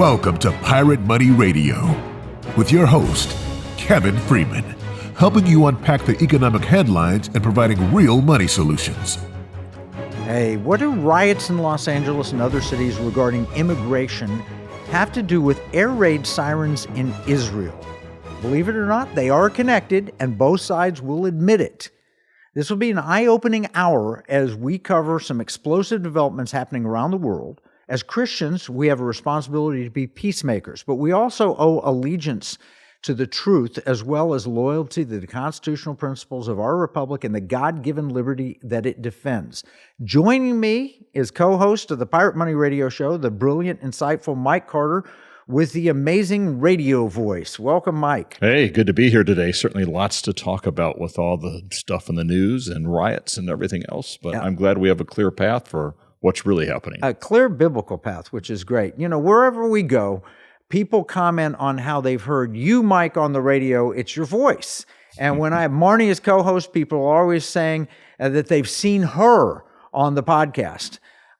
Welcome to Pirate Money Radio with your host, Kevin Freeman, helping you unpack the economic headlines and providing real money solutions. Hey, what do riots in Los Angeles and other cities regarding immigration have to do with air raid sirens in Israel? Believe it or not, they are connected, and both sides will admit it. This will be an eye-opening hour as we cover some explosive developments happening around the world. As Christians, we have a responsibility to be peacemakers, but we also owe allegiance to the truth as well as loyalty to the constitutional principles of our republic and the God-given liberty that it defends. Joining me is co-host of the Pirate Money Radio Show, the brilliant, insightful Mike Carter, with the amazing radio voice. Welcome, Mike. Hey, good to be here today. Certainly lots to talk about with all the stuff in the news and riots and everything else, but I'm glad we have a clear path for what's really happening. A clear biblical path, which is great. You know, wherever we go, people comment on how they've heard you, Mike, on the radio. It's your voice. And when I have Marnie as co-host, people are always saying that they've seen her on the podcast.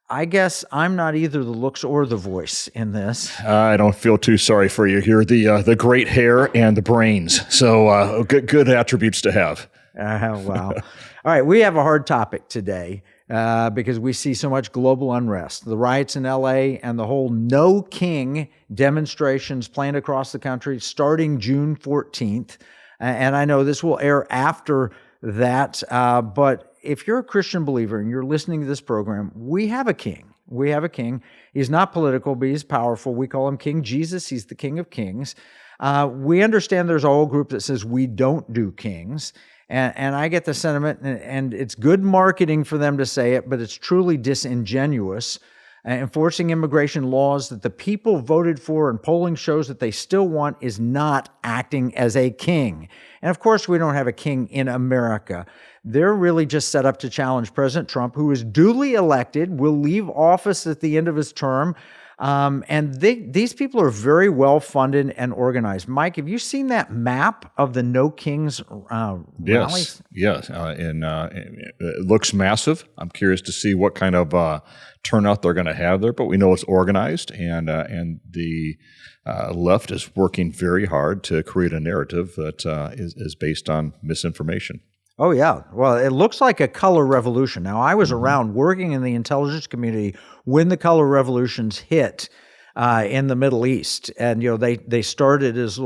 I guess I'm not either the looks or the voice in this. I don't feel too sorry for you. You're the great hair and the brains. So good attributes to have. Wow. All right, we have a hard topic today. Because we see so much global unrest. The riots in LA and the whole No King demonstrations planned across the country starting June 14th. And I know this will air after that, but if you're a Christian believer and you're listening to this program, we have a king. We have a king. He's not political, but he's powerful. We call him King Jesus. He's the King of Kings. We understand there's a whole group that says we don't do kings. And I get the sentiment, and it's good marketing for them to say it, but it's truly disingenuous. Enforcing immigration laws that the people voted for and polling shows that they still want is not acting as a king. And of course, we don't have a king in America. They're really just set up to challenge President Trump, who is duly elected, will leave office at the end of his term. And these people are very well funded and organized. Mike, have you seen that map of the No Kings rallies? Yes. And it looks massive. I'm curious to see what kind of turnout they're going to have there, but we know it's organized, and the left is working very hard to create a narrative that is based on misinformation. Oh, yeah. Well, it looks like a color revolution. Now, I was around working in the intelligence community when the color revolutions hit in the Middle East. And, you know, they started as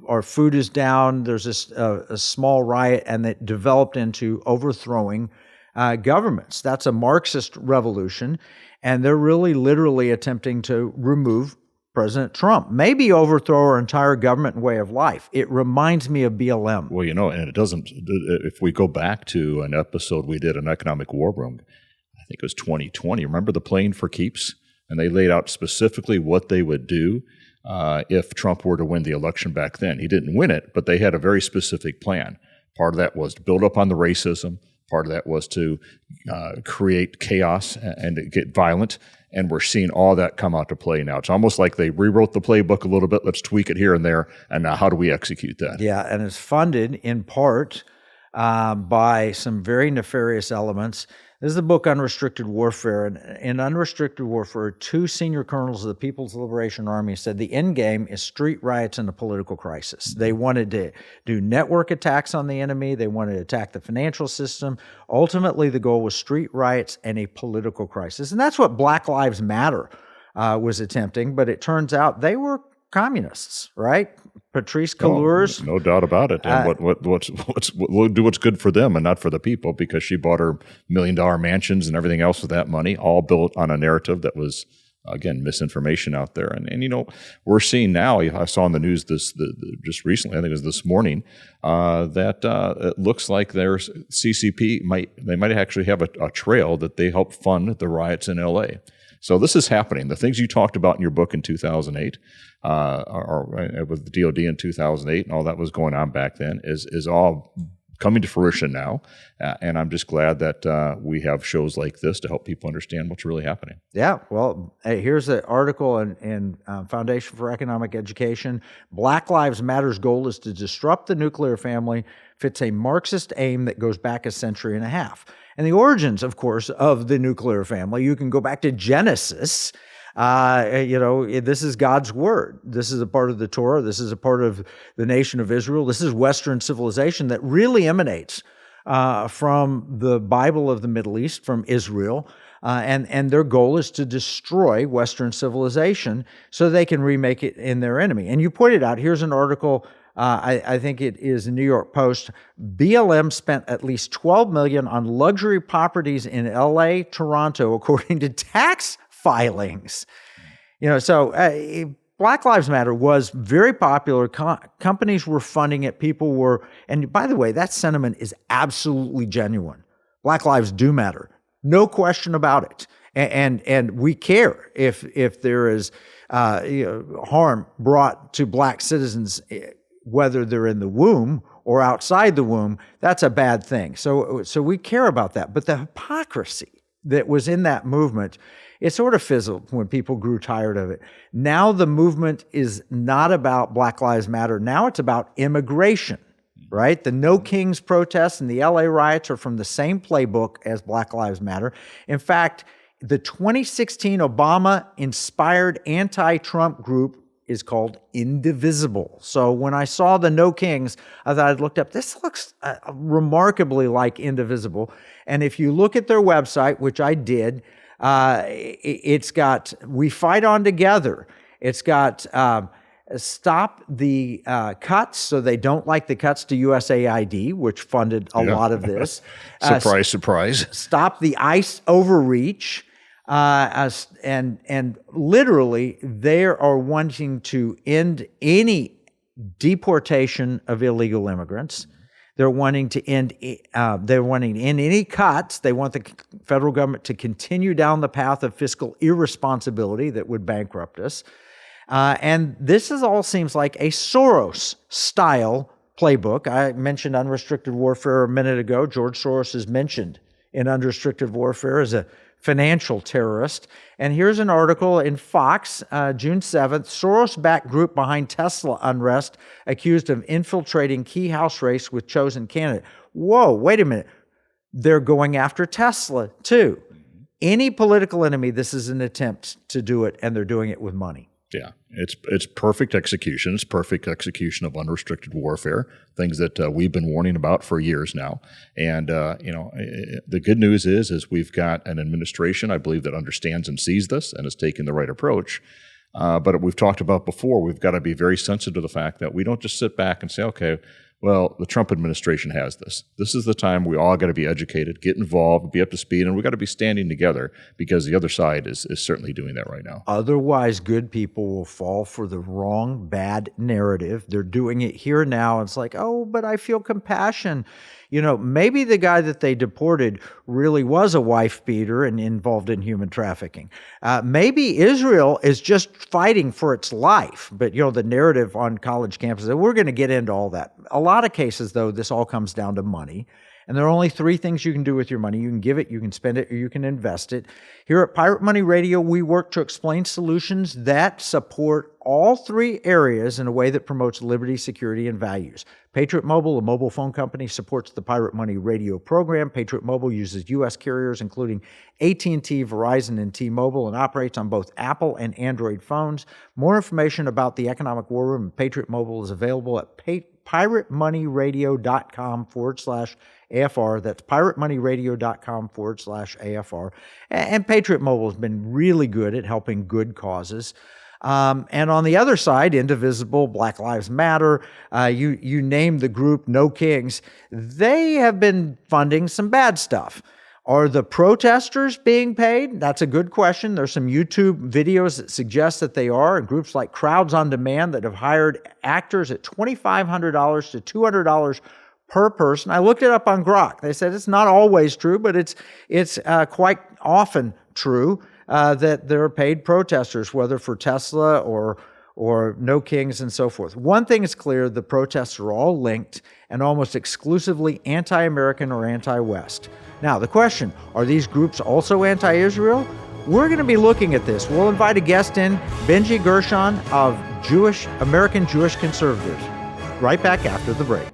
our food is down, there's this a small riot, and it developed into overthrowing governments. That's a Marxist revolution. And they're really literally attempting to remove President Trump, maybe overthrow our entire government and way of life. It reminds me of BLM. Well, you know, and it doesn't, if we go back to an episode we did, an economic war room, I think it was 2020, remember the Playing for Keeps? And they laid out specifically what they would do if Trump were to win the election back then. He didn't win it, but they had a very specific plan. Part of that was to build up on the racism. Part of that was to create chaos and get violent. And we're seeing all that come out to play now. It's almost like they rewrote the playbook a little bit. Let's tweak it here and there. And now how do we execute that? Yeah, and it's funded in part by some very nefarious elements. This is the book Unrestricted Warfare. And in Unrestricted Warfare, two senior colonels of the People's Liberation Army said the end game is street riots and a political crisis. They wanted to do network attacks on the enemy. They wanted to attack the financial system. Ultimately, the goal was street riots and a political crisis. And that's what Black Lives Matter was attempting. But it turns out they were communists, right? Patrice Cullors. No doubt about it. And we'll do what's good for them and not for the people, because she bought her $1 million mansions and everything else with that money, all built on a narrative that was, again, misinformation out there. And you know, we're seeing now, I saw in the news just recently, I think it was this morning, that it looks like their CCP might actually have a trail that they helped fund the riots in LA. So this is happening. The things you talked about in your book in 2008, or with the DOD in 2008, and all that was going on back then, is all coming to fruition now. And I'm just glad that we have shows like this to help people understand what's really happening. Yeah, well, here's an article in Foundation for Economic Education. Black Lives Matter's goal is to disrupt the nuclear family, fits a Marxist aim that goes back a century and a half. And the origins, of course, of the nuclear family, you can go back to Genesis. This is God's word. This is a part of the Torah. This is a part of the nation of Israel. This is Western civilization that really emanates from the Bible of the Middle East, from Israel. And their goal is to destroy Western civilization so they can remake it in their enemy. And you pointed out, here's an article, I think it is the New York Post. BLM spent at least $12 million on luxury properties in LA, Toronto, according to tax filings. Black Lives Matter was very popular. Companies were funding it. People were, and by the way, that sentiment is absolutely genuine. Black lives do matter. No question about it. And we care if there is harm brought to black citizens, whether they're in the womb or outside the womb. That's a bad thing. So we care about that. But the hypocrisy that was in that movement, it sort of fizzled when people grew tired of it. Now the movement is not about Black Lives Matter. Now it's about immigration. Right? The No Kings protests and the LA riots are from the same playbook as Black Lives Matter. In fact, the 2016 Obama-inspired anti-Trump group is called Indivisible. So when I saw the No Kings, I thought I'd looked up, this looks remarkably like Indivisible. And if you look at their website, which I did, it's got We Fight On Together. It's got stop the cuts, so they don't like the cuts to USAID, which funded a lot of this. Surprise, surprise. Stop the ICE overreach. And literally, they are wanting to end any deportation of illegal immigrants. They're wanting to end any cuts. They want the federal government to continue down the path of fiscal irresponsibility that would bankrupt us. And this all seems like a Soros-style playbook. I mentioned unrestricted warfare a minute ago. George Soros is mentioned in unrestricted warfare as a financial terrorist. And here's an article in Fox, June 7th, Soros-backed group behind Tesla unrest accused of infiltrating key House race with chosen candidate. Whoa, wait a minute. They're going after Tesla, too. Any political enemy, this is an attempt to do it, and they're doing it with money. Yeah, it's perfect execution. It's perfect execution of unrestricted warfare, things that we've been warning about for years now. And the good news is we've got an administration, I believe, that understands and sees this and is taking the right approach. But we've talked about before, we've got to be very sensitive to the fact that we don't just sit back and say, okay, well, the Trump administration has this. This is the time we all got to be educated, get involved, be up to speed, and we got to be standing together because the other side is certainly doing that right now. Otherwise, good people will fall for the wrong, bad narrative. They're doing it here now. It's like, oh, but I feel compassion. Maybe the guy that they deported really was a wife beater and involved in human trafficking. Maybe Israel is just fighting for its life. But, the narrative on college campuses, we're going to get into all that. A lot of cases, though, this all comes down to money. And there are only three things you can do with your money. You can give it, you can spend it, or you can invest it. Here at Pirate Money Radio, we work to explain solutions that support all three areas in a way that promotes liberty, security, and values. Patriot Mobile, a mobile phone company, supports the Pirate Money Radio program. Patriot Mobile uses U.S. carriers, including AT&T, Verizon, and T-Mobile, and operates on both Apple and Android phones. More information about the Economic War Room and Patriot Mobile is available at piratemoneyradio.com/AFR. That's piratemoneyradio.com/AFR. And Patriot Mobile has been really good at helping good causes. And on the other side, Indivisible, Black Lives Matter, you name the group, No Kings, they have been funding some bad stuff. Are the protesters being paid? That's a good question. There's some YouTube videos that suggest that they are, and groups like Crowds on Demand that have hired actors at $2,500 to $200 per person. I looked it up on Grok. They said it's not always true, but it's quite often true that there are paid protesters, whether for Tesla or No Kings and so forth. One thing is clear, the protests are all linked and almost exclusively anti-American or anti-West. Now, the question, are these groups also anti-Israel? We're going to be looking at this. We'll invite a guest in, Benji Gershon of American Jewish Conservatives. Right back after the break.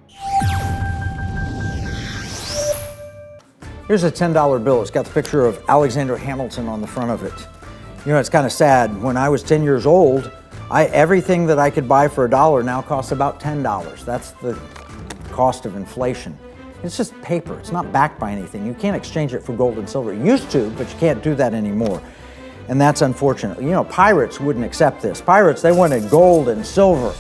Here's a $10 bill. It's got the picture of Alexander Hamilton on the front of it. You know, it's kind of sad. When I was 10 years old, everything that I could buy for $1 now costs about $10. That's the cost of inflation. It's just paper. It's not backed by anything. You can't exchange it for gold and silver. You used to, but you can't do that anymore. And that's unfortunate. You know, pirates wouldn't accept this. Pirates, they wanted gold and silver.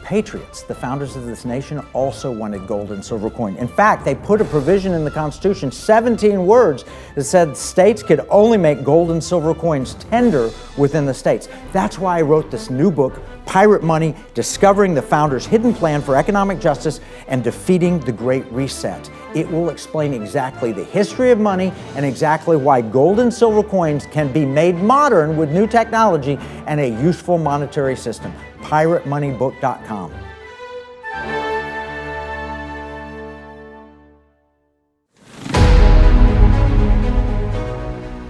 Patriots, the founders of this nation, also wanted gold and silver coin. In fact, they put a provision in the Constitution, 17 words, that said states could only make gold and silver coins tender within the states. That's why I wrote this new book, Pirate Money, Discovering the Founders' Hidden Plan for Economic Justice and Defeating the Great Reset. It will explain exactly the history of money and exactly why gold and silver coins can be made modern with new technology and a useful monetary system. PirateMoneyBook.com.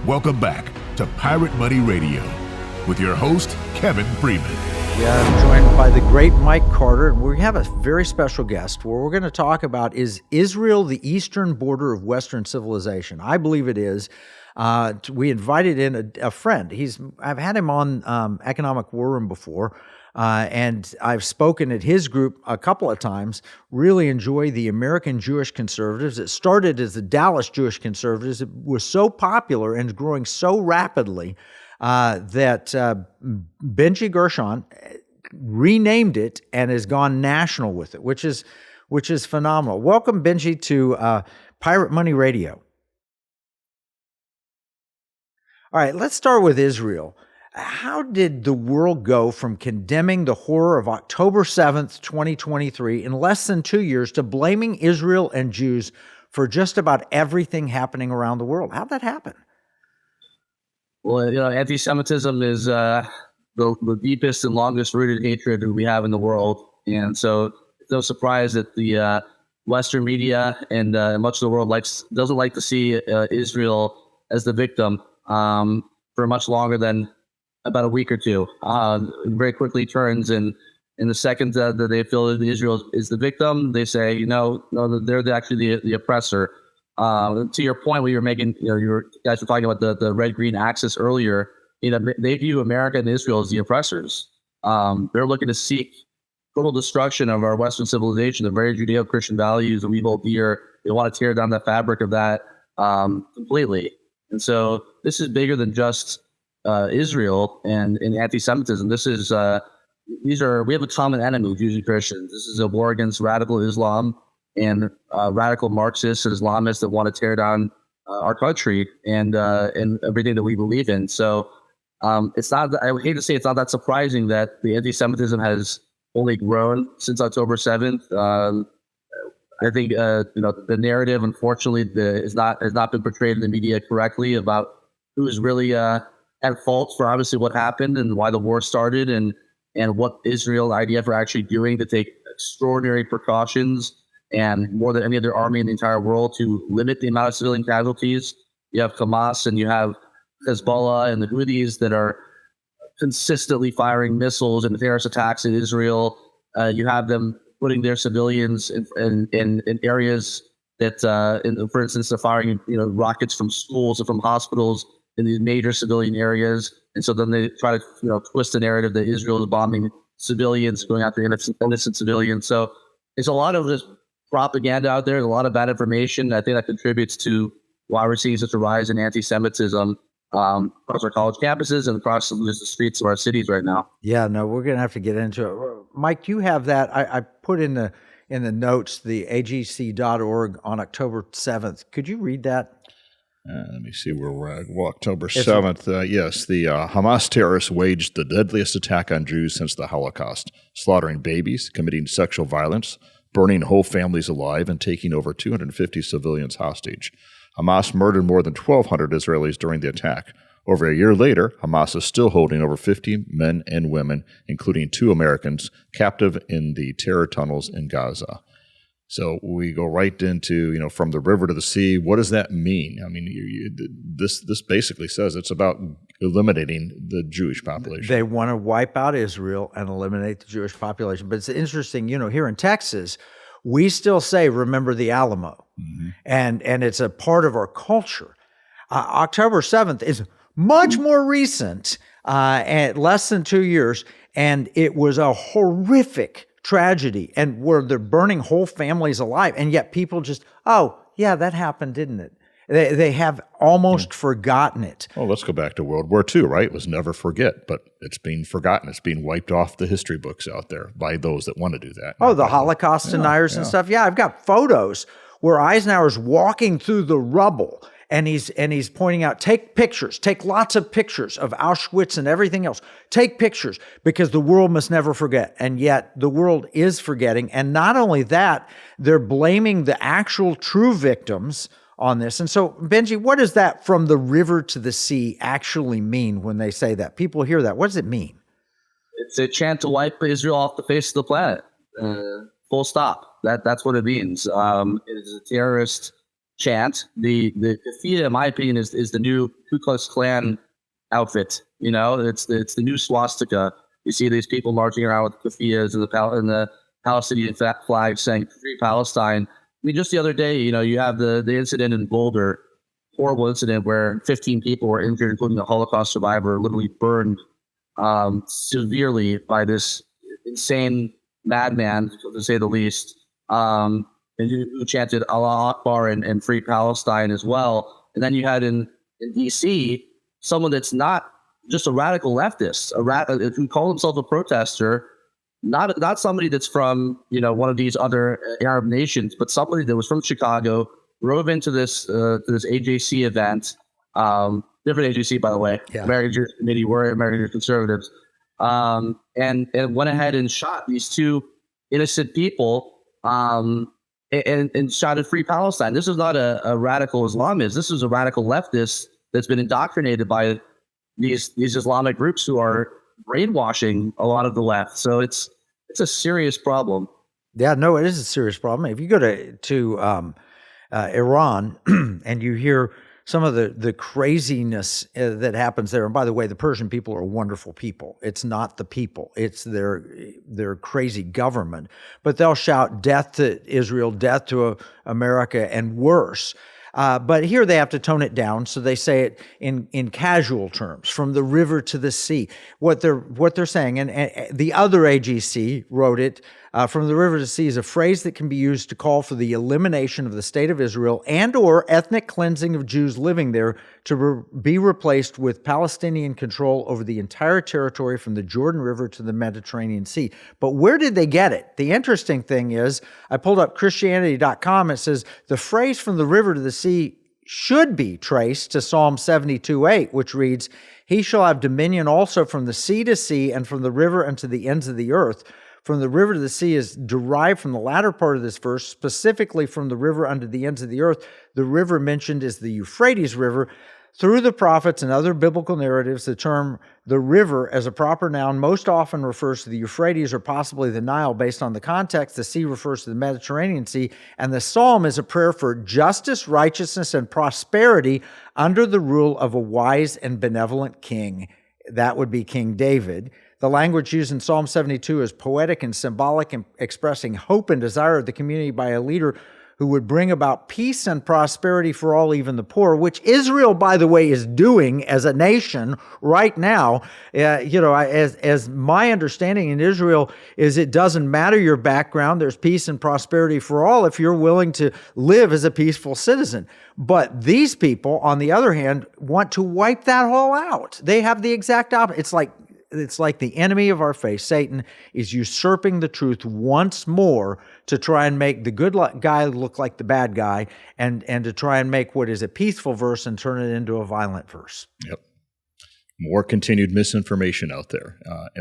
Welcome back to Pirate Money Radio with your host, Kevin Freeman. Yeah, I'm joined by the great Mike Carter, and we have a very special guest where we're going to talk about, is Israel the eastern border of Western civilization? I believe it is. We invited in a friend. I've had him on Economic War Room before, and I've spoken at his group a couple of times. Really enjoy the American Jewish Conservatives. It started as the Dallas Jewish Conservatives. It was so popular and growing so rapidly that Benji Gershon renamed it and has gone national with it, which is phenomenal. Welcome, Benji, to Pirate Money Radio. All right, let's start with Israel. How did the world go from condemning the horror of October 7th, 2023 in less than 2 years to blaming Israel and Jews for just about everything happening around the world? How'd that happen? Well, you know, anti-Semitism is the deepest and longest-rooted hatred that we have in the world, and so it's no surprise that the Western media and much of the world doesn't like to see Israel as the victim for much longer than about a week or two. Very quickly turns, and in the second that they feel that Israel is the victim, they say, no, they're actually the oppressor. To your point, where you're making, you guys were talking about the red-green axis earlier. They view America and Israel as the oppressors. They're looking to seek total destruction of our Western civilization, the very Judeo-Christian values that we hold dear. They want to tear down the fabric of that completely. And so this is bigger than just Israel and anti-Semitism. This is we have a common enemy, Jews and Christians. This is a war against radical Islam and radical Marxists and Islamists that want to tear down our country and everything that we believe in. So it's not. I would hate to say it's not that surprising that the anti-Semitism has only grown since October 7th. I think the narrative, unfortunately, has not been portrayed in the media correctly about who is really at fault for obviously what happened and why the war started, and what Israel and IDF are actually doing to take extraordinary precautions and more than any other army in the entire world to limit the amount of civilian casualties. You have Hamas and you have Hezbollah and the Houthis that are consistently firing missiles and terrorist attacks in Israel. You have them putting their civilians in areas that, for instance, they're firing rockets from schools or from hospitals in these major civilian areas. And so then they try to twist the narrative that Israel is bombing civilians, going after innocent civilians. So there's a lot of this propaganda out there, a lot of bad information. I think that contributes to why we're seeing such a rise in anti-Semitism across our college campuses and across the streets of our cities right now. Yeah, no, we're going to have to get into it. Mike, you have that. I put in the notes the agc.org on October 7th. Could you read that? Let me see where we're at. Well, October 7th, yes, the Hamas terrorists waged the deadliest attack on Jews since the Holocaust, slaughtering babies, committing sexual violence, burning whole families alive, and taking over 250 civilians hostage. Hamas murdered more than 1,200 Israelis during the attack. Over a year later, Hamas is still holding over 50 men and women, including 2 Americans, captive in the terror tunnels in Gaza. So we go right into, from the river to the sea. What does that mean? I mean, this basically says it's about eliminating the Jewish population. They want to wipe out Israel and eliminate the Jewish population. But it's interesting, here in Texas, we still say, remember the Alamo. Mm-hmm. And it's a part of our culture. October 7th is much more recent, at less than 2 years, and it was a horrific tragedy, and where they're burning whole families alive, and yet people just, oh, yeah, that happened, didn't it? They have almost forgotten it. Well, let's go back to World War II, right? It was never forget, but it's being forgotten. It's being wiped off the history books out there by those that want to do that. Oh, the Holocaust deniers and stuff. Yeah, I've got photos where Eisenhower's walking through the rubble, and he's pointing out, take pictures, take lots of pictures of Auschwitz and everything else. Take pictures, because the world must never forget. And yet the world is forgetting. And not only that, they're blaming the actual true victims on this. And so, Benji, what does that from the river to the sea actually mean when they say that? People hear that. What does it mean? It's a chant to wipe Israel off the face of the planet. Full stop. That's what it means. It is a terrorist chant. The keffiyeh, in my opinion, is the new Ku Klux Klan outfit. You know, it's the new swastika. You see these people marching around with keffiyehs and the Palestinian flag saying "Free Palestine." I mean, just the other day, you know, you have the incident in Boulder, horrible incident where 15 people were injured, including a Holocaust survivor, literally burned severely by this insane madman, to say the least, and who chanted Allah Akbar and Free Palestine as well. And then you had in D.C. someone that's not just a radical leftist, who called himself a protester, not somebody that's from, you know, one of these other Arab nations, but somebody that was from Chicago, drove into this AJC event, different AJC, by the way, American Jewish Committee, we're American Jewish Conservatives, and went ahead and shot these two innocent people, and shot at Free Palestine. This is not a radical Islamist. This is a radical leftist that's been indoctrinated by these Islamic groups who are brainwashing a lot of the left. So it's a serious problem. Yeah, no, it is a serious problem. If you go to Iran and you hear some of the craziness that happens there, and by the way, the Persian people are wonderful people. It's not the people; it's their crazy government. But they'll shout death to Israel, death to America, and worse. But here they have to tone it down, so they say it in casual terms, from the river to the sea. What they're saying, and the other AGC wrote it, from the river to the sea is a phrase that can be used to call for the elimination of the state of Israel and or ethnic cleansing of Jews living there to be replaced with Palestinian control over the entire territory from the Jordan River to the Mediterranean Sea. But where did they get it? The interesting thing is, I pulled up Christianity.com. It says the phrase from the river to the sea should be traced to Psalm 72:8, which reads, "He shall have dominion also from the sea to sea and from the river unto the ends of the earth." From the river to the sea is derived from the latter part of this verse, specifically from the river unto the ends of the earth. The river mentioned is the Euphrates River. Through the prophets and other biblical narratives, the term the river as a proper noun most often refers to the Euphrates or possibly the Nile. Based on the context, the sea refers to the Mediterranean Sea, and the psalm is a prayer for justice, righteousness, and prosperity under the rule of a wise and benevolent king. That would be King David. The language used in Psalm 72 is poetic and symbolic, and expressing hope and desire of the community by a leader who would bring about peace and prosperity for all, even the poor, which Israel, by the way, is doing as a nation right now. As my understanding in Israel is, it doesn't matter your background. There's peace and prosperity for all if you're willing to live as a peaceful citizen. But these people, on the other hand, want to wipe that all out. They have the exact opposite. It's like the enemy of our faith, Satan, is usurping the truth once more to try and make the good guy look like the bad guy, and to try and make what is a peaceful verse and turn it into a violent verse. Yep. More continued misinformation out there.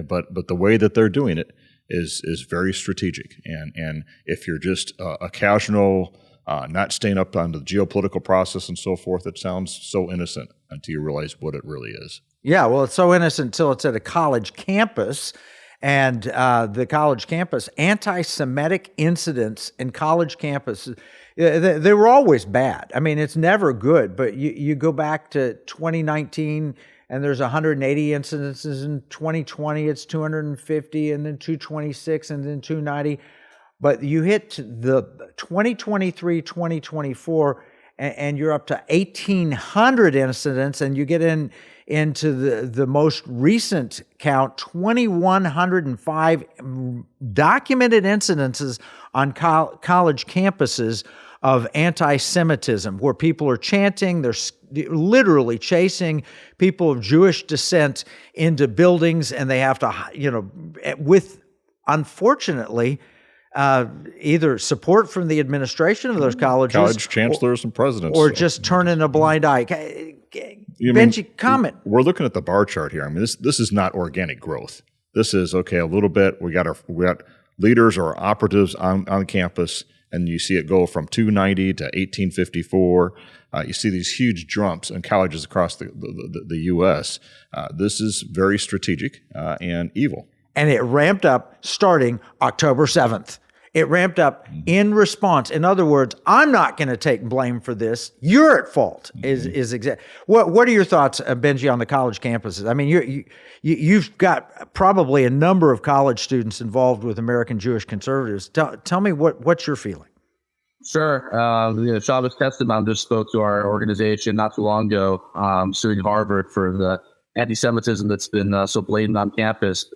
But the way that they're doing it is very strategic. And if you're just a casual, not staying up on the geopolitical process and so forth, it sounds so innocent until you realize what it really is. Yeah, well, it's so innocent until it's at a college campus, and the college campus, anti-Semitic incidents in college campuses, they were always bad. I mean, it's never good, but you go back to 2019, and there's 180 incidences. In 2020, it's 250, and then 226, and then 290. But you hit the 2023, 2024, and you're up to 1,800 incidents, and you get into the most recent count, 2,105 documented incidences on college campuses of anti-Semitism, where people are chanting, they're literally chasing people of Jewish descent into buildings, and they have to, with, unfortunately, either support from the administration of those colleges, college chancellors and presidents, or just turning a blind eye. Benji, comment. We're looking at the bar chart here. I mean, this is not organic growth. This is, okay, a little bit. We got leaders or operatives on campus, and you see it go from 290 to 1854. You see these huge jumps in colleges across the U.S. This is very strategic and evil. And it ramped up starting October 7th. It ramped up in response. In other words, I'm not going to take blame for this. You're at fault. What are your thoughts, Benji, on the college campuses? I mean, you've got probably a number of college students involved with American Jewish conservatives. Tell me what's your feeling. Sure. Shabbos Kestenbaum just spoke to our organization not too long ago, suing Harvard for the anti-Semitism that's been so blatant on campus.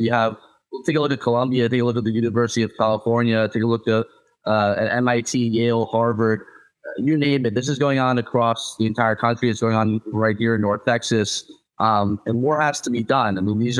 Take a look at Columbia, take a look at the University of California, take a look at MIT, Yale, Harvard, you name it. This is going on across the entire country. It's going on right here in North Texas. And more has to be done. I mean, this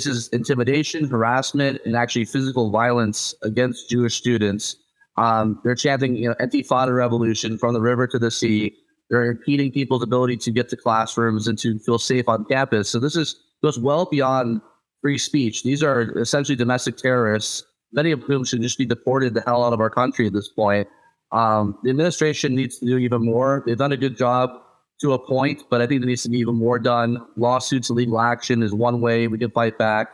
is intimidation, harassment, and actually physical violence against Jewish students. They're chanting, Intifada revolution from the river to the sea. They're impeding people's ability to get to classrooms and to feel safe on campus. So this goes well beyond free speech. These are essentially domestic terrorists, many of whom should just be deported the hell out of our country at this point. The administration needs to do even more. They've done a good job to a point, but I think there needs to be even more done. Lawsuits and legal action is one way we can fight back.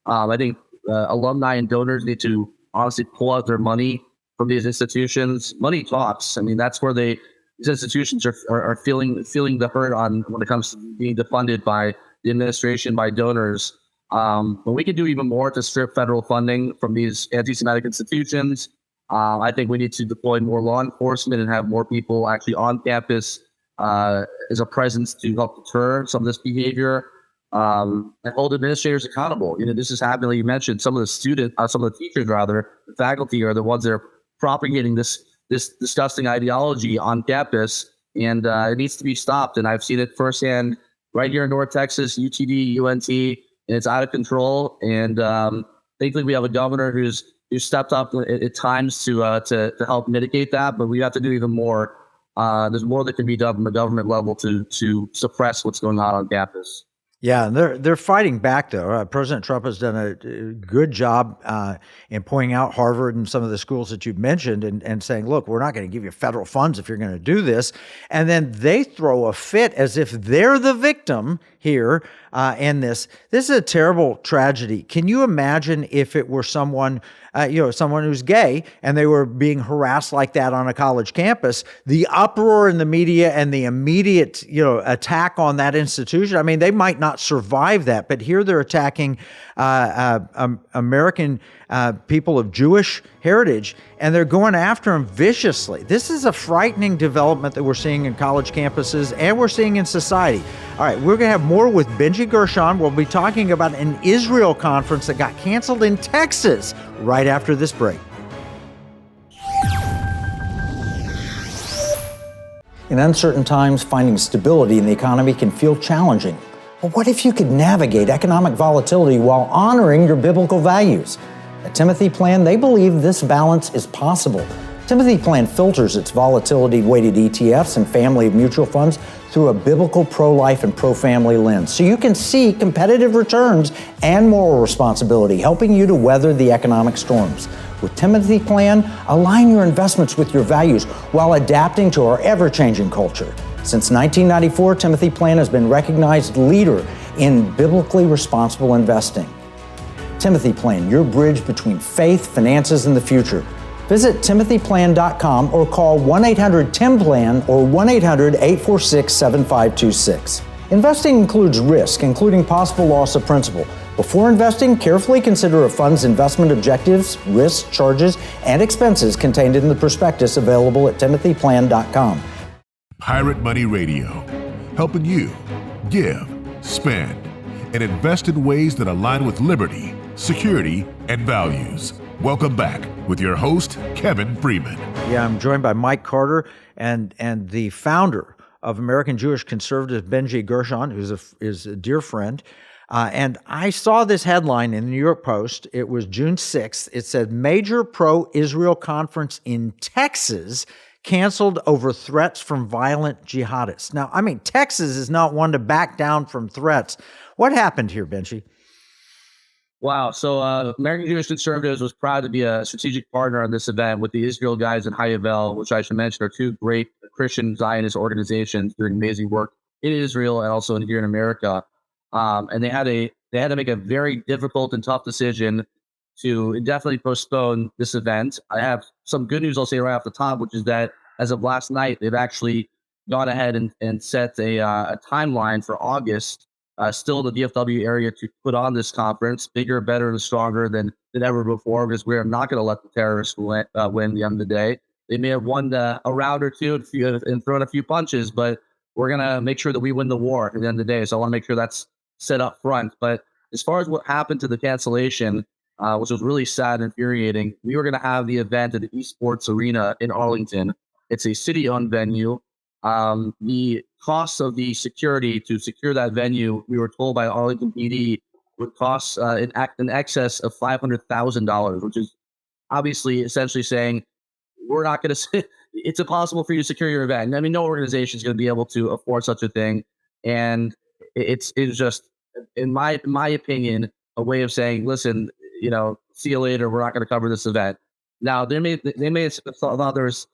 I think alumni and donors need to honestly pull out their money from these institutions. Money talks. I mean, that's where these institutions are feeling the hurt on when it comes to being defunded by the administration, by donors. But we can do even more to strip federal funding from these anti-Semitic institutions. I think we need to deploy more law enforcement and have more people actually on campus as a presence to help deter some of this behavior, and hold administrators accountable. This is happening, like you mentioned, some of the teachers, the faculty are the ones that are propagating this disgusting ideology on campus, and it needs to be stopped. And I've seen it firsthand right here in North Texas, UTD, UNT, and it's out of control. And thankfully, we have a governor who's stepped up at times to help mitigate that. But we have to do even more. There's more that can be done from the government level to suppress what's going on campus. Yeah, and they're fighting back, though. President Trump has done a good job in pointing out Harvard and some of the schools that you've mentioned and saying, look, we're not going to give you federal funds if you're going to do this. And then they throw a fit as if they're the victim here in this. This is a terrible tragedy. Can you imagine if it were someone who's gay and they were being harassed like that on a college campus, the uproar in the media and the immediate, attack on that institution? I mean, they might not survive that, but here they're attacking American people of Jewish heritage, and they're going after them viciously. This is a frightening development that we're seeing in college campuses and we're seeing in society. All right, we're going to have more with Benji Gershon. We'll be talking about an Israel conference that got canceled in Texas right after this break. In uncertain times, finding stability in the economy can feel challenging. But what if you could navigate economic volatility while honoring your biblical values? At Timothy Plan, they believe this balance is possible. Timothy Plan filters its volatility-weighted ETFs and family of mutual funds through a biblical pro-life and pro-family lens, so you can see competitive returns and moral responsibility, helping you to weather the economic storms. With Timothy Plan, align your investments with your values while adapting to our ever-changing culture. Since 1994, Timothy Plan has been recognized leader in biblically responsible investing. Timothy Plan, your bridge between faith, finances, and the future. Visit timothyplan.com or call 1-800-TIM-PLAN or 1-800-846-7526. Investing includes risk, including possible loss of principal. Before investing, carefully consider a fund's investment objectives, risks, charges, and expenses contained in the prospectus available at timothyplan.com. Pirate Money Radio, helping you give, spend, and invest in ways that align with liberty, security, and values. Welcome back with your host, Kevin Freeman. Yeah, I'm joined by Mike Carter and the founder of American Jewish Conservative, Benji Gershon, is a dear friend. And I saw this headline in the New York Post. It was June 6th. It said, major pro-Israel conference in Texas canceled over threats from violent jihadists. Now, I mean, Texas is not one to back down from threats. What happened here, Benji? Wow. So American Jewish Conservatives was proud to be a strategic partner on this event with the Israel Guys and Hayavel, which I should mention are two great Christian Zionist organizations doing amazing work in Israel and also here in America. And they had to make a very difficult and tough decision to indefinitely postpone this event. I have some good news I'll say right off the top, which is that as of last night, they've actually gone ahead and set a timeline for August, still in the DFW area, to put on this conference, bigger, better, and stronger than ever before, because we're not going to let the terrorists win at the end of the day. They may have won a round or two and thrown a few punches, but we're going to make sure that we win the war at the end of the day. So I want to make sure that's set up front. But as far as what happened to the cancellation, which was really sad and infuriating, we were going to have the event at the Esports Arena in Arlington. It's a city-owned venue. The cost of the security to secure that venue, we were told by Arlington PD, would cost in excess of $500,000, which is obviously essentially saying we're not going to. It's impossible for you to secure your event. I mean, no organization is going to be able to afford such a thing, and it's just, in my opinion, a way of saying, listen, see you later. We're not going to cover this event. Now they may have thought others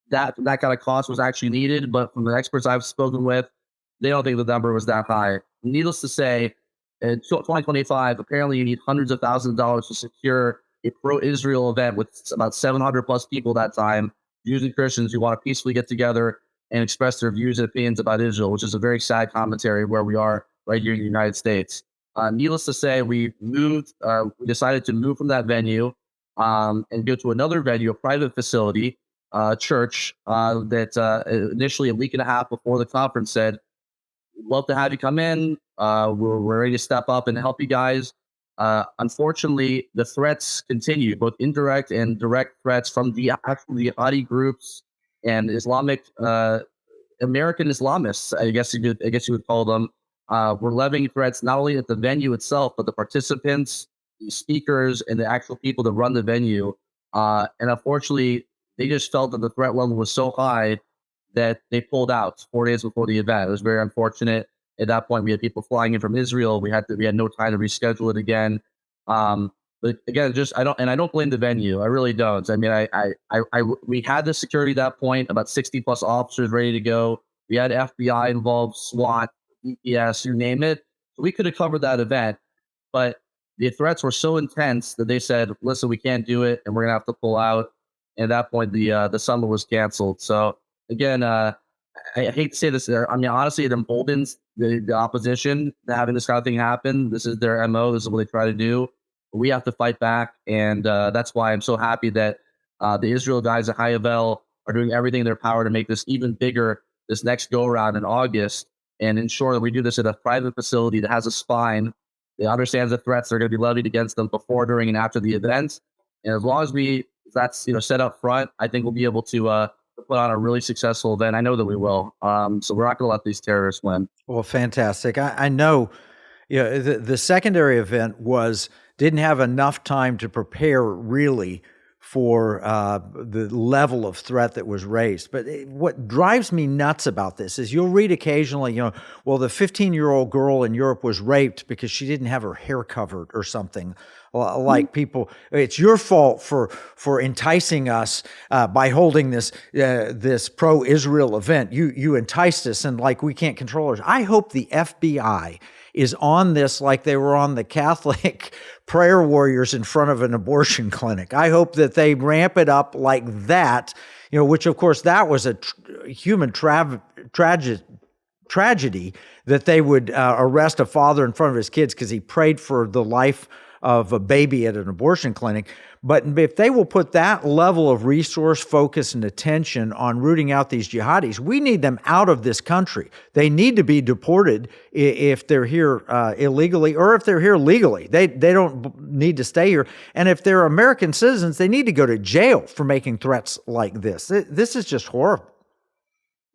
that kind of cost was actually needed, but from the experts I've spoken with, they don't think the number was that high. Needless to say, in 2025, apparently you need hundreds of thousands of dollars to secure a pro-Israel event with about 700 plus people that time, Jews and Christians who want to peacefully get together and express their views and opinions about Israel, which is a very sad commentary where we are right here in the United States. Needless to say, we decided to move from that venue and go to another venue, a private facility, church that initially a week and a half before the conference said, "We'd love to have you come in. We're ready to step up and help you guys." Unfortunately, the threats continue, both indirect and direct threats from the actual jihadi groups and Islamic American Islamists, I guess you would call them. Were levying threats not only at the venue itself, but the participants, the speakers, and the actual people that run the venue. And unfortunately, they just felt that the threat level was so high that they pulled out 4 days before the event. It was very unfortunate. At that point, we had people flying in from Israel. We had no time to reschedule it again. But again, I don't blame the venue. I really don't. I mean, we had the security at that point, about 60 plus officers ready to go. We had FBI involved, SWAT, EPS, you name it. We could have covered that event, but the threats were so intense that they said, "Listen, we can't do it, and we're gonna have to pull out." And at that point, the summit was canceled. So again, I hate to say this. I mean, honestly, it emboldens the opposition having this kind of thing happen. This is their MO. This is what they try to do. We have to fight back, and that's why I'm so happy that the Israel Guys at Hayavel are doing everything in their power to make this even bigger this next go around in August, and ensure that we do this at a private facility that has a spine. They understand the threats that are going to be levied against them before, during, and after the event. And as long as that's set up front, I think we'll be able to put on a really successful event. I know that we will. So we're not going to let these terrorists win. Well, fantastic. I know. The secondary event didn't have enough time to prepare really for the level of threat that was raised. But what drives me nuts about this is you'll read occasionally, the 15-year-old girl in Europe was raped because she didn't have her hair covered or something. Like people, it's your fault for enticing us by holding this pro-Israel event. You enticed us, and we can't control us. I hope the FBI is on this like they were on the Catholic prayer warriors in front of an abortion clinic. I hope that they ramp it up like that, which of course that was a human tragedy that they would arrest a father in front of his kids because he prayed for the life of a baby at an abortion clinic. But if they will put that level of resource, focus, and attention on rooting out these jihadis, we need them out of this country. They need to be deported if they're here illegally, or if they're here legally. They don't need to stay here. And if they're American citizens, they need to go to jail for making threats like this. This is just horrible.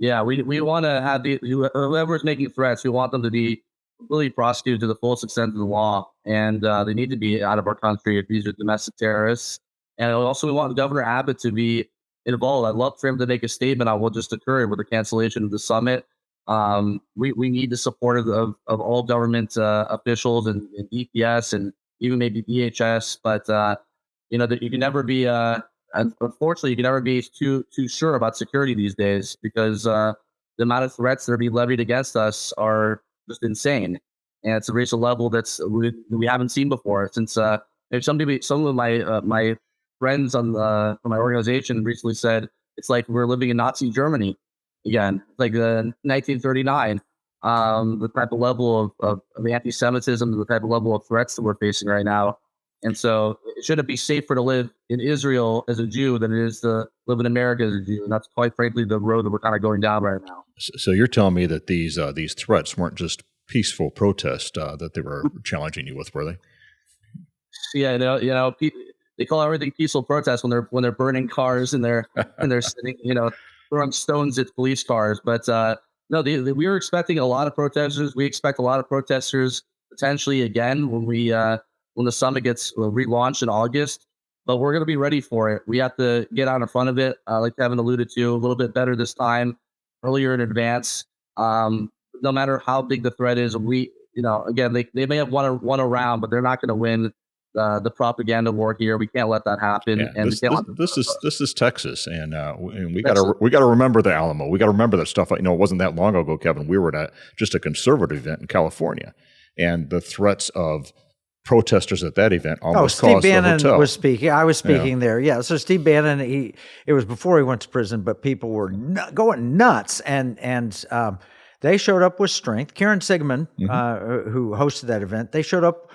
Yeah, we want to have whoever's making threats, we want them to be really prosecuted to the fullest extent of the law, and they need to be out of our country if these are domestic terrorists. And also, we want Governor Abbott to be involved. I'd love for him to make a statement on what just occurred with the cancellation of the summit. We need the support of all government officials and DPS and even maybe DHS. But you can never be. Unfortunately, you can never be too sure about security these days, because the amount of threats that are being levied against us are just insane, and it's reached a level we haven't seen before. Since some of my friends from my organization recently said it's like we're living in Nazi Germany again, like 1939. The type of level of anti-Semitism, the type of level of threats that we're facing right now. And so it shouldn't be safer to live in Israel as a Jew than it is to live in America as a Jew. And that's quite frankly the road that we're kind of going down right now. So you're telling me that these threats weren't just peaceful protests that they were challenging you with, were they? Yeah, they call everything peaceful protests when they're burning cars and they're sitting, throwing stones at police cars. But no, we were expecting a lot of protesters. We expect a lot of protesters potentially again when the summit gets relaunched in August. But we're going to be ready for it. We have to get out in front of it, like Kevin alluded to, a little bit better this time, earlier in advance. No matter how big the threat is, again, they may have won a round, but they're not going to win the propaganda war here. We can't let that happen. Yeah, and this is Texas, and we got to remember the Alamo. We got to remember that stuff. It wasn't that long ago, Kevin. We were at just a conservative event in California, and the threats of protesters at that event almost Steve caused Bannon the hotel. was speaking. I was speaking there. Yeah. So Steve Bannon, it was before he went to prison, but people were going nuts, and they showed up with strength. Karen Sigmund, who hosted that event, they showed up.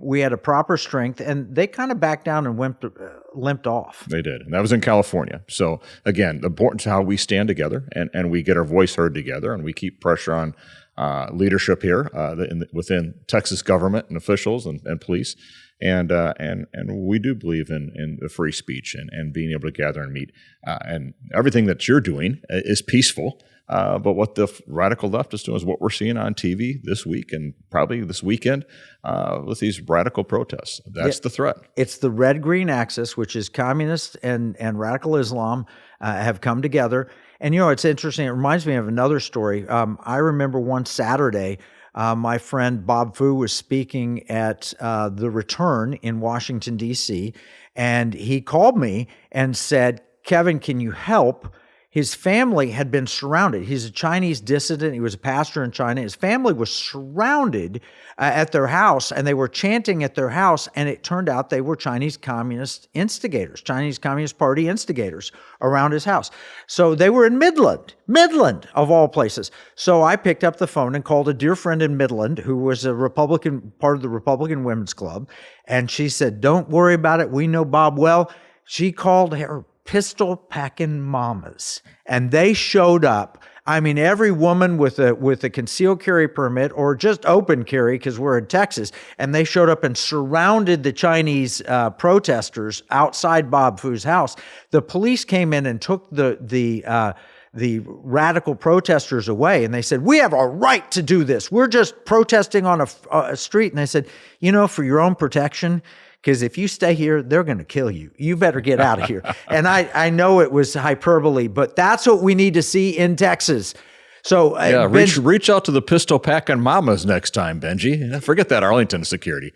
We had a proper strength, and they kind of backed down and limped off. They did, and that was in California. So again, the importance of how we stand together and we get our voice heard together, and we keep pressure on leadership here within Texas government and officials and police, and we do believe in the free speech and being able to gather and meet, and everything that you're doing is peaceful. But what the radical left is doing is what we're seeing on TV this week and probably this weekend with these radical protests. That's the threat. It's the red-green axis, which is communist and radical Islam have come together. And, it's interesting. It reminds me of another story. I remember one Saturday, my friend Bob Fu was speaking at The Return in Washington, D.C., and he called me and said, "Kevin, can you help?" His family had been surrounded. He's a Chinese dissident. He was a pastor in China. His family was surrounded at their house, and they were chanting at their house, and it turned out they were Chinese Communist instigators, Chinese Communist Party instigators around his house. So they were in Midland of all places. So I picked up the phone and called a dear friend in Midland who was a Republican, part of the Republican Women's Club, and she said, "Don't worry about it. We know Bob well." She called her pistol-packing mamas, and they showed up. I mean, every woman with a concealed carry permit or just open carry, because we're in Texas, and they showed up and surrounded the Chinese protesters outside Bob Fu's house. The police came in and took the radical protesters away, and they said, "We have a right to do this. We're just protesting on a street." And they said, "For your own protection, because if you stay here, they're going to kill you. You better get out of here." And I know it was hyperbole, but that's what we need to see in Texas. So reach out to the pistol-packing mamas next time, Benji. Forget that Arlington security.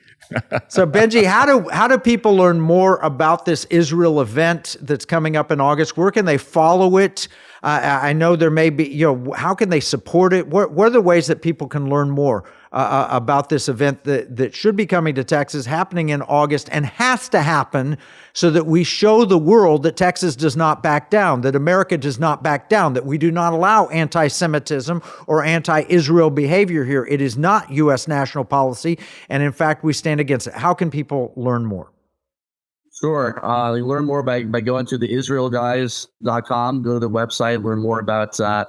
So Benji, how do people learn more about this Israel event that's coming up in August? Where can they follow it? I know there may be, how can they support it? What are the ways that people can learn more about this event that should be coming to Texas, happening in August, and has to happen so that we show the world that Texas does not back down, that America does not back down, that we do not allow anti-Semitism or anti-Israel behavior here. It is not U.S. national policy, and in fact, we stand against it. How can people learn more? Sure. You learn more by going to theisraelguys.com, go to the website, learn more about the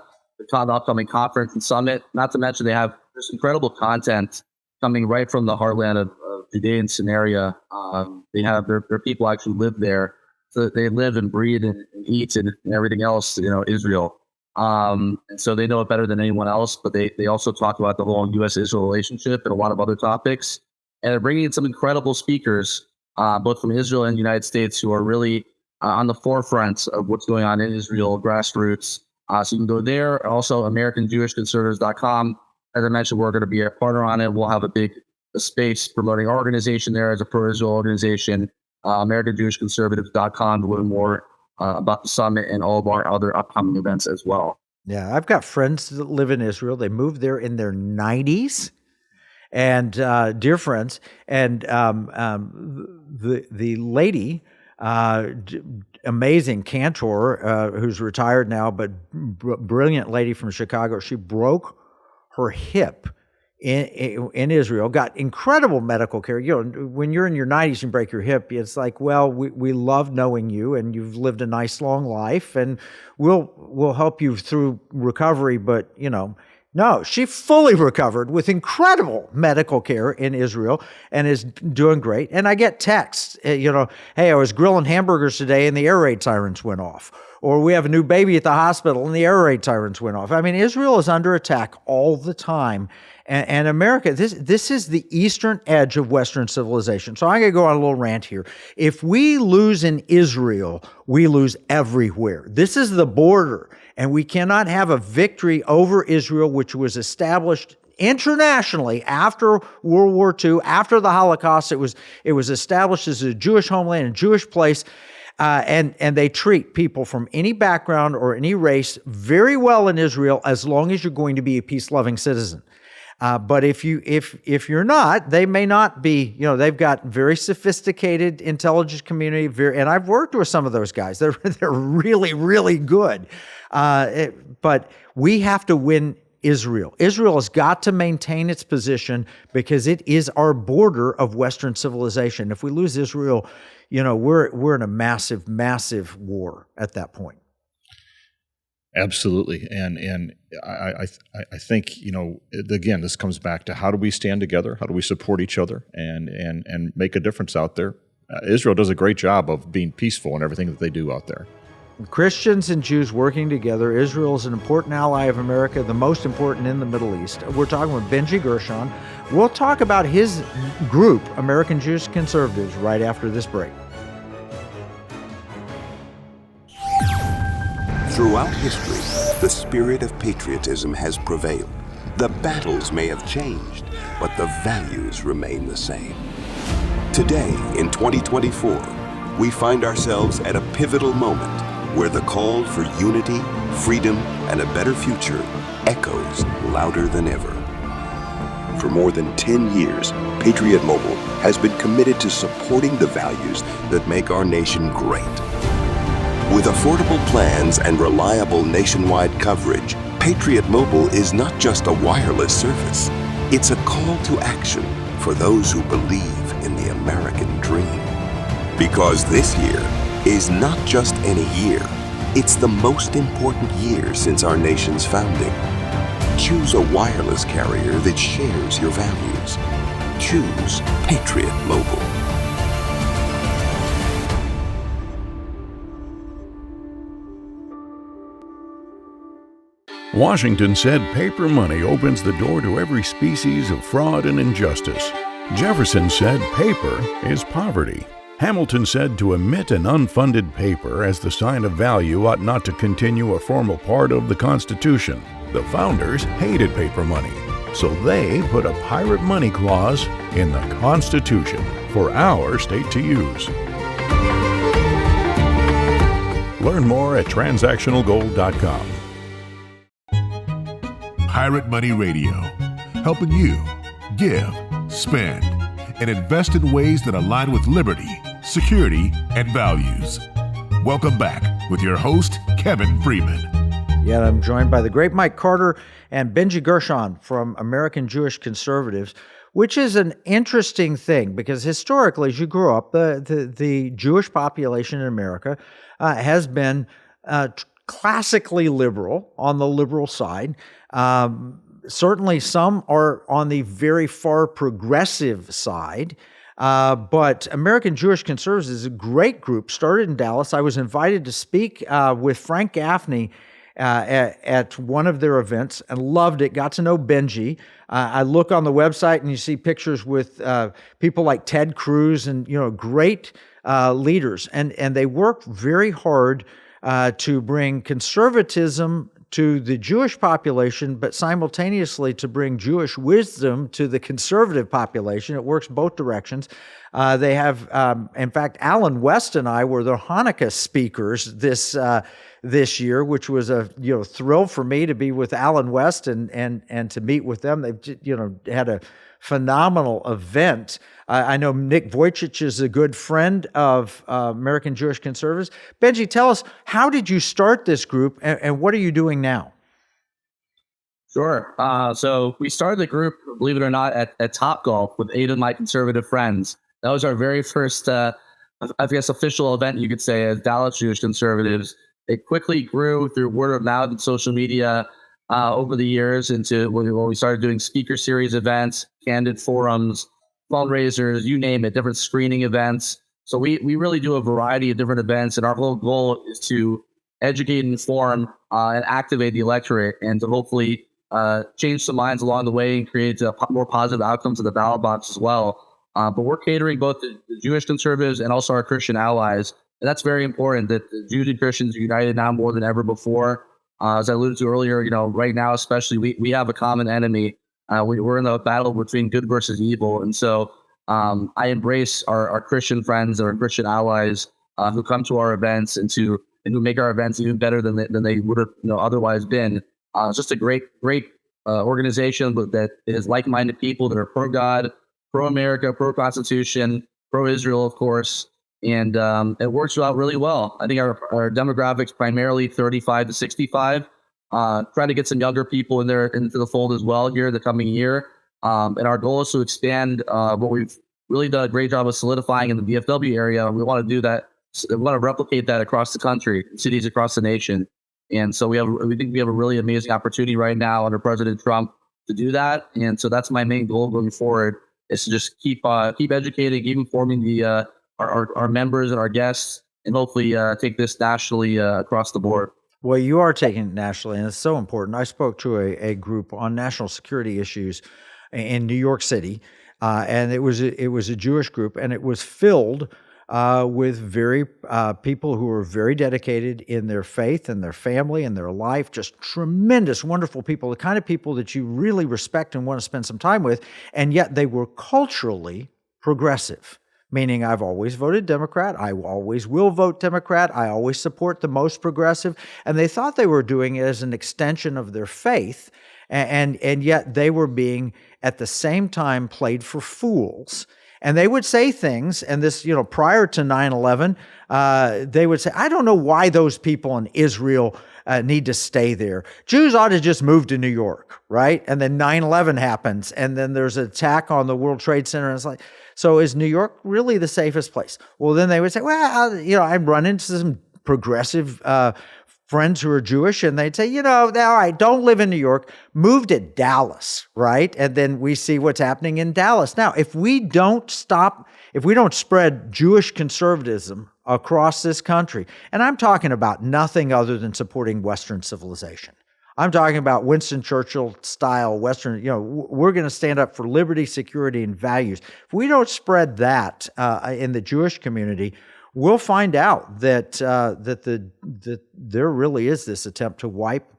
upcoming conference and summit. Not to mention they have this incredible content coming right from the heartland of Judea and Samaria. They have their people actually live there. So they live and breathe and eat and everything else, Israel. And so they know it better than anyone else, but they also talk about the whole U.S.-Israel relationship and a lot of other topics. And they're bringing in some incredible speakers, both from Israel and the United States, who are really on the forefront of what's going on in Israel, grassroots. So you can go there. Also, AmericanJewishConservatives.com. As I mentioned, we're going to be a partner on it. We'll have a space promoting our organization there as a pro-Israel organization. AmericanJewishConservatives.com to learn more about the summit and all of our other upcoming events as well. Yeah, I've got friends that live in Israel. They moved there in their 90s. And dear friends, and the lady, amazing cantor, who's retired now, but brilliant lady from Chicago, she broke her hip in Israel, got incredible medical care. When you're in your 90s and break your hip, it's like, well, we love knowing you, and you've lived a nice long life, and we'll help you through recovery, but no, she fully recovered with incredible medical care in Israel and is doing great. And I get texts, hey, I was grilling hamburgers today and the air raid sirens went off. Or we have a new baby at the hospital and the air raid sirens went off. I mean, Israel is under attack all the time. And America, this is the eastern edge of Western civilization. So I'm going to go on a little rant here. If we lose in Israel, we lose everywhere. This is the border. And we cannot have a victory over Israel, which was established internationally after World War II, after the Holocaust. It was established as a Jewish homeland, a Jewish place, and they treat people from any background or any race very well in Israel, as long as you're going to be a peace-loving citizen. But if you're not, they may not be. They've got very sophisticated intelligence community, and I've worked with some of those guys. They're really, really good. But we have to win Israel. Israel has got to maintain its position because it is our border of Western civilization. If we lose Israel, we're in a massive, massive war at that point. Absolutely, and I think again, this comes back to how do we stand together, how do we support each other, and make a difference out there. Israel does a great job of being peaceful in everything that they do out there. Christians and Jews working together. Israel is an important ally of America, the most important in the Middle East. We're talking with Benji Gershon. We'll talk about his group, American Jewish Conservatives, right after this break. Throughout history, the spirit of patriotism has prevailed. The battles may have changed, but the values remain the same. Today, in 2024, we find ourselves at a pivotal moment where the call for unity, freedom, and a better future echoes louder than ever. For more than 10 years, Patriot Mobile has been committed to supporting the values that make our nation great. With affordable plans and reliable nationwide coverage, Patriot Mobile is not just a wireless service. It's a call to action for those who believe in the American dream. Because this year is not just any year, it's the most important year since our nation's founding. Choose a wireless carrier that shares your values. Choose Patriot Mobile. Washington said paper money opens the door to every species of fraud and injustice. Jefferson said paper is poverty. Hamilton said to emit an unfunded paper as the sign of value ought not to continue a formal part of the Constitution. The founders hated paper money, so they put a pirate money clause in the Constitution for our state to use. Learn more at transactionalgold.com. Pirate Money Radio, helping you give, spend, and invest in ways that align with liberty, security, and values. Welcome back with your host, Kevin Freeman. Yeah, I'm joined by the great Mike Carter and Benji Gershon from American Jewish Conservatives, which is an interesting thing because historically, as you grew up, the Jewish population in America has been classically liberal, on the liberal side. Certainly some are on the very far progressive side. But American Jewish Conservatives is a great group, started in Dallas. I was invited to speak with Frank Gaffney at one of their events and loved it, got to know Benji. I look on the website and you see pictures with people like Ted Cruz and, great leaders. And they work very hard to bring conservatism to the Jewish population, but simultaneously to bring Jewish wisdom to the conservative population. It works both directions. They have, in fact, Alan West and I were the Hanukkah speakers this year, which was a thrill for me to be with Alan West and to meet with them. They've had a phenomenal event. I know Nick Vujicic is a good friend of American Jewish Conservatives. Benji, tell us, how did you start this group and what are you doing now? Sure. So we started the group, believe it or not, at Topgolf with 8 of my conservative friends. That was our very first, official event, you could say, as Dallas Jewish Conservatives. It quickly grew through word of mouth and social media over the years into when we started doing speaker series events, candid forums, fundraisers, you name it, different screening events. So we really do a variety of different events, and our whole goal is to educate, inform, and activate the electorate, and to hopefully change some minds along the way and create more positive outcomes of the ballot box as well. But we're catering both the Jewish conservatives and also our Christian allies. And that's very important that the Jews and Christians are united now more than ever before. As I alluded to earlier, right now especially, we have a common enemy. We're in the battle between good versus evil. And so I embrace our Christian friends, our Christian allies who come to our events and who make our events even better than they would have otherwise been. It's just a great organization that is like-minded people that are pro-God, pro-America, pro-Constitution, pro-Israel, of course. And it works out really well. I think our demographics primarily 35 to 65. Trying to get some younger people into the fold as well here the coming year. And our goal is to expand what we've really done a great job of solidifying in the DFW area. We want to do that. We want to replicate that across the country, cities across the nation. And so we think we have a really amazing opportunity right now under President Trump to do that. And so that's my main goal going forward, is to just keep educating, keep informing our members and our guests, and hopefully take this nationally across the board. Well, you are taking it nationally, and it's so important. I spoke to a group on national security issues in New York City, and it was a Jewish group, and it was filled with very people who were very dedicated in their faith and their family and their life, just tremendous, wonderful people, the kind of people that you really respect and want to spend some time with, and yet they were culturally progressive. Meaning I've always voted Democrat, I always will vote Democrat, I always support the most progressive, and they thought they were doing it as an extension of their faith, and yet they were being, at the same time, played for fools. And they would say things, and this, prior to 9/11, they would say, I don't know why those people in Israel need to stay there. Jews ought to just move to New York, right? And then 9/11 happens, and then there's an attack on the World Trade Center, and it's like, so is New York really the safest place? Well, then they would say, well, I run into some progressive friends who are Jewish, and they'd say, all right, don't live in New York, move to Dallas, right? And then we see what's happening in Dallas. Now, if we don't spread Jewish conservatism across this country, and I'm talking about nothing other than supporting Western civilization. I'm talking about Winston Churchill style Western, we're going to stand up for liberty, security, and values. If we don't spread that in the Jewish community, we'll find out that there really is this attempt to wipe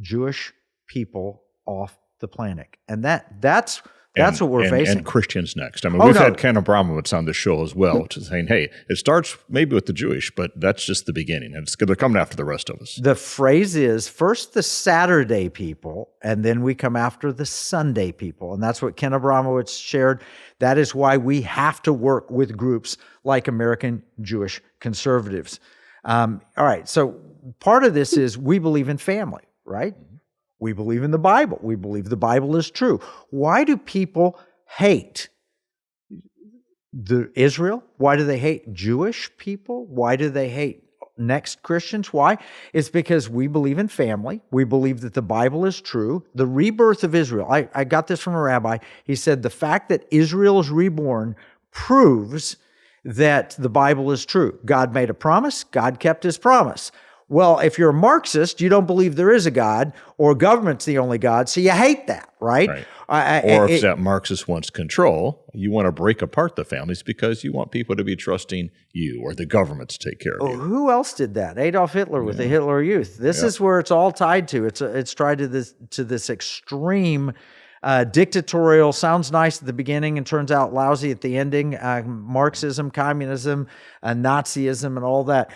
Jewish people off the planet. And that's That's what we're facing. And Christians next. I mean, we've had Ken Abramowitz on the show as well, saying, hey, it starts maybe with the Jewish, but that's just the beginning. And they're coming after the rest of us. The phrase is first the Saturday people, and then we come after the Sunday people. And that's what Ken Abramowitz shared. That is why we have to work with groups like American Jewish Conservatives. All right, so part of this is we believe in family, right? We believe in the Bible. We believe the Bible is true. Why do people hate Israel? Why do they hate Jewish people? Why do they hate next Christians? Why? It's because we believe in family. We believe that the Bible is true. The rebirth of Israel, I got this from a rabbi. He said the fact that Israel is reborn proves that the Bible is true. God made a promise. God kept his promise. Well, if you're a Marxist, you don't believe there is a God or government's the only God, so you hate that, right? Or if that Marxist wants control, you want to break apart the families because you want people to be trusting you or the government to take care of you. Who else did that? Adolf Hitler with the Hitler Youth. This is where it's all tied to. It's tied to this extreme dictatorial, sounds nice at the beginning and turns out lousy at the ending, Marxism, communism, Nazism, and all that.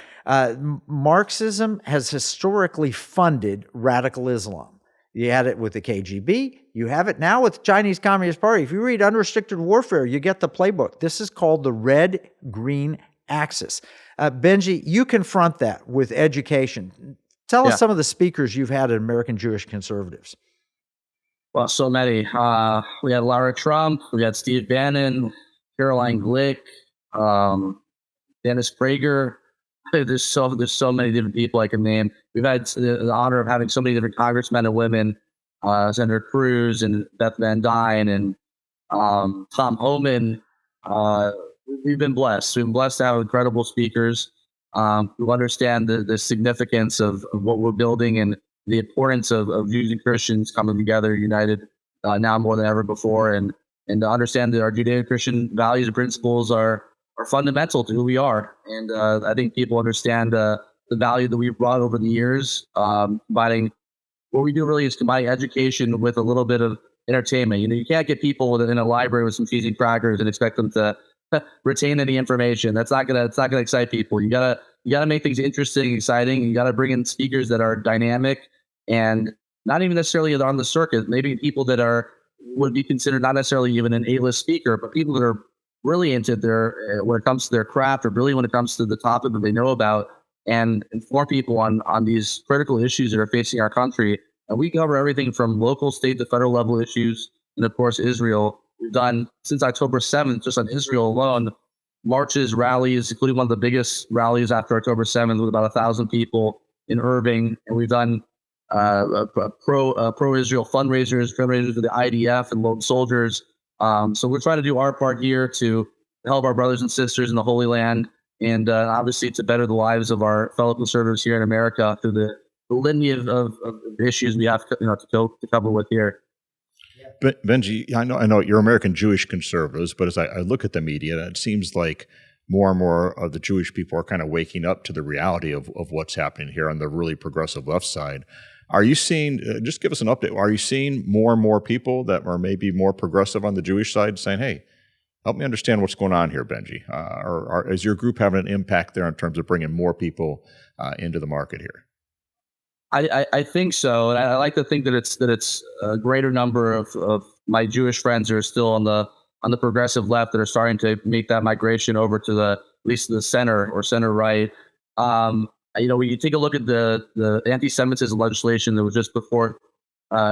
Marxism has historically funded radical Islam. You had it with the KGB. You have it now with the Chinese Communist Party. If you read Unrestricted Warfare, you get the playbook. This is called the red-green axis. Benji, you confront that with education. Tell us some of the speakers you've had at American Jewish Conservatives. Well, so many. We had Lara Trump, we had Steve Bannon, Caroline Glick, Dennis Prager. There's so many different people I can name. We've had the honor of having so many different congressmen and women, Senator Cruz and Beth Van Dyne and Tom Homan. We've been blessed. We've been blessed to have incredible speakers who understand the significance of what we're building and the importance of Jews and Christians coming together, united now more than ever before, and to understand that our Judeo-Christian values and principles are fundamental to who we are. And I think people understand the value that we've brought over the years, combining what we do really is combining education with a little bit of entertainment. You know, you can't get people in a library with some cheesy crackers and expect them to retain any information. It's not gonna excite people. You gotta make things interesting, exciting. You gotta bring in speakers that are dynamic and not even necessarily on the circuit. Maybe people that would be considered not necessarily even an A-list speaker, but people that are really into when it comes to their craft, or really when it comes to the topic that they know about, and inform people on these critical issues that are facing our country. And we cover everything from local, state to federal level issues, and of course Israel. We've done since October 7th, just on Israel alone, marches, rallies, including one of the biggest rallies after October 7th with about 1,000 people in Irving. And we've done pro-Israel fundraisers for the IDF and lone soldiers. So we're trying to do our part here to help our brothers and sisters in the Holy Land, and obviously to better the lives of our fellow conservatives here in America through the litany of issues we have to cover with here. But Benji, I know you're American Jewish conservatives, but as I look at the media, it seems like more and more of the Jewish people are kind of waking up to the reality of what's happening here on the really progressive left side. Are you seeing, just give us an update, are you seeing more and more people that are maybe more progressive on the Jewish side saying, hey, help me understand what's going on here, Benji? Or is your group having an impact there in terms of bringing more people into the market here? I think so, and I like to think that it's a greater number of my Jewish friends who are still on the progressive left that are starting to make that migration over to at least the center or center right. When you take a look at the anti-Semitism legislation that was just before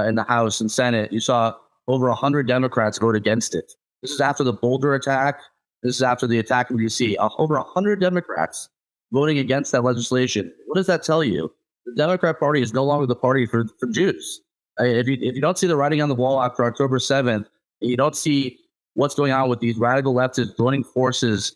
in the House and Senate, you saw over 100 Democrats vote against it. This is after the Boulder attack. This is after the attack in D.C. Over 100 Democrats voting against that legislation. What does that tell you? The Democrat Party is no longer the party for Jews. If you don't see the writing on the wall after October 7th, and you don't see what's going on with these radical leftists joining forces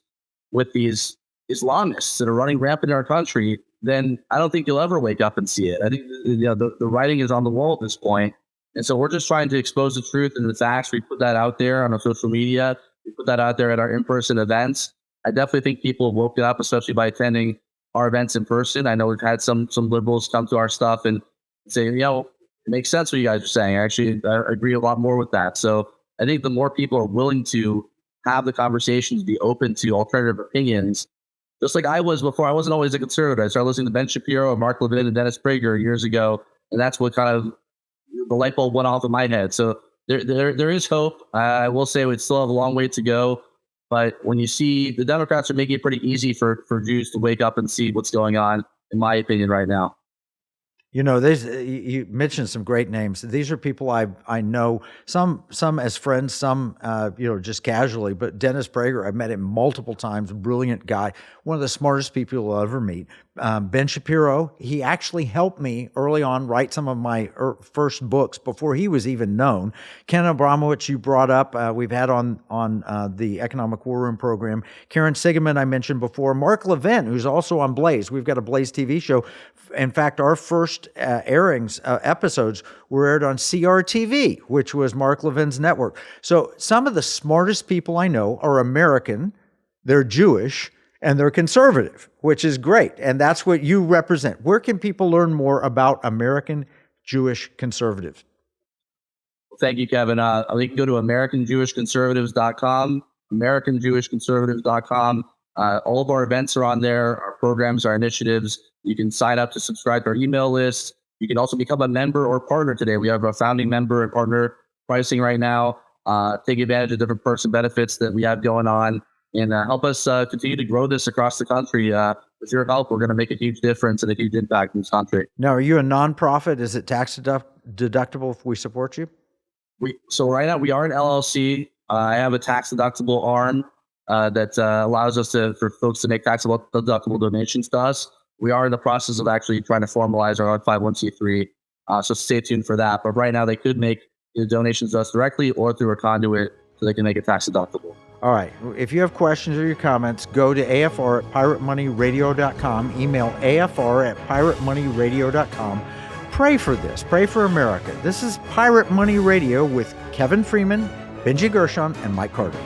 with these Islamists that are running rampant in our country, then I don't think you'll ever wake up and see it. I think the writing is on the wall at this point. And so we're just trying to expose the truth and the facts. We put that out there on our social media. We put that out there at our in-person events. I definitely think people have woken up, especially by attending our events in person. I know we've had some liberals come to our stuff and say, it makes sense what you guys are saying. I agree a lot more with that. So I think the more people are willing to have the conversations, be open to alternative opinions, just like I was before. I wasn't always a conservative. I started listening to Ben Shapiro, Mark Levin, and Dennis Prager years ago, and that's what kind of the light bulb went off in my head. So there is hope. I will say we still have a long way to go, but when you see the Democrats are making it pretty easy for Jews to wake up and see what's going on, in my opinion, right now. You know, you mentioned some great names. These are people I know, some as friends, some just casually. But Dennis Prager, I've met him multiple times. Brilliant guy, one of the smartest people you'll ever meet. Ben Shapiro, he actually helped me early on write some of my first books before he was even known. Ken Abramowitz, you brought up, we've had on the Economic War Room program. Karen Sigeman, I mentioned before. Mark Levin, who's also on Blaze. We've got a Blaze TV show. In fact, our first episodes were aired on CRTV, which was Mark Levin's network. So some of the smartest people I know are American, they're Jewish, and they're conservative, which is great. And that's what you represent. Where can people learn more about American Jewish conservatives? Thank you, Kevin. You can go to AmericanJewishConservatives.com, AmericanJewishConservatives.com. All of our events are on there, our programs, our initiatives. You can sign up to subscribe to our email list. You can also become a member or partner today. We have a founding member and partner pricing right now. Take advantage of different perks and benefits that we have going on, and help us continue to grow this across the country. With your help, we're going to make a huge difference and a huge impact in this country. Now, are you a nonprofit? Is it tax deductible if we support you? So right now we are an LLC. I have a tax deductible arm that allows us for folks to make tax deductible donations to us. We are in the process of actually trying to formalize our 501c3. So stay tuned for that. But right now they could make donations to us directly or through a conduit so they can make it tax deductible. All right. If you have questions or your comments, go to afr@piratemoneyradio.com. Email afr@piratemoneyradio.com. Pray for this. Pray for America. This is Pirate Money Radio with Kevin Freeman, Benji Gershon, and Mike Carter.